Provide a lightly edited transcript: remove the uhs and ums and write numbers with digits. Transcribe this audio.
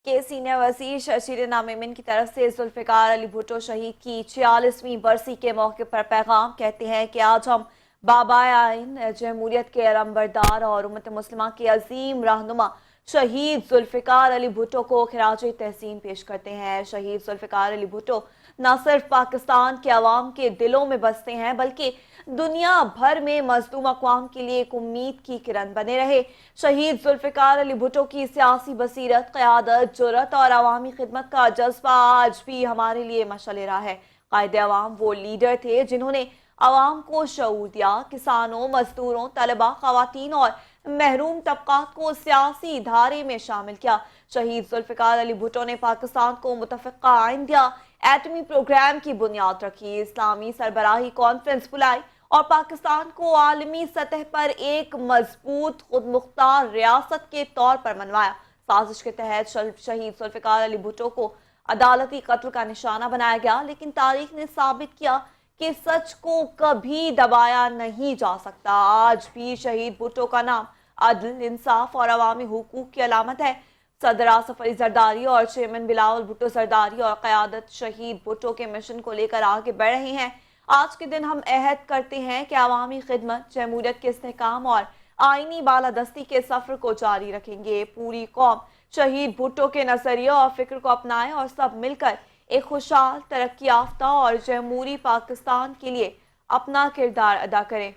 के सीनियर वजीर शशीर नामिमिन की तरफ से जुल्फिकार अली भुट्टो शहीद की 46वीं बरसी के मौके पर पैगाम कहते हैं कि आज हम बाबा आइन जमहूरियत के अलंबरदार और उम्मत मुस्लिमा के अजीम रहनुमा शहीद जुल्फिकार अली भुट्टो को खिराज तहसीन पेश करते हैं। शहीद जुल्फिकार अली भुट्टो न सिर्फ पाकिस्तान के अवाम के दिलों में बसते हैं बल्कि दुनिया भर में मजलूम अक़वाम के लिए एक उम्मीद की किरण बने रहे। शहीद जुल्फिकार अली भुट्टो की सियासी बसीरत, क़यादत, जुर्रत और अवामी खिदमत का जज्बा आज भी हमारे लिए मशाल राह है। कायदे अवाम वो लीडर थे जिन्होंने अवाम को शऊर दिया, किसानों, मजदूरों, तलबा, खवातीन और महरूम तबकात को सियासी धारे में शामिल किया। शहीद जुल्फिकार अली भुट्टो ने पाकिस्तान को मुतफ़िक़ा आइन दिया, एटमी प्रोग्राम की बुनियाद रखी, इस्लामी सरबराही कॉन्फ्रेंस बुलाई और पाकिस्तान को आलमी सतह पर एक मजबूत खुदमुख्तार रियासत के तौर पर मनवाया। साजिश के तहत शहीद जुल्फिकार अली भुट्टो को अदालती कत्ल का निशाना बनाया गया, लेकिन तारीख ने साबित किया कि सच को कभी दबाया नहीं जा सकता। आज भी शहीद भुट्टो का नाम अदल, इंसाफ और अवामी हुकूक की अलामत है। सदर आसफ अली जरदारी और चेयरमैन बिलावल भुट्टो जरदारी और क़यादत शहीद भुट्टो के मिशन को लेकर आगे बढ़ रहे हैं। आज के दिन हम अहद करते हैं कि अवामी खिदमत, जमहूरियत के इस्तेहकाम और आईनी बालादस्ती के सफ़र को जारी रखेंगे। पूरी कौम शहीद भुट्टो के नजरिए और फिक्र को अपनाए और सब मिलकर एक खुशहाल, तरक्की याफ्ता और जमहूरी पाकिस्तान के लिए अपना किरदार अदा करें।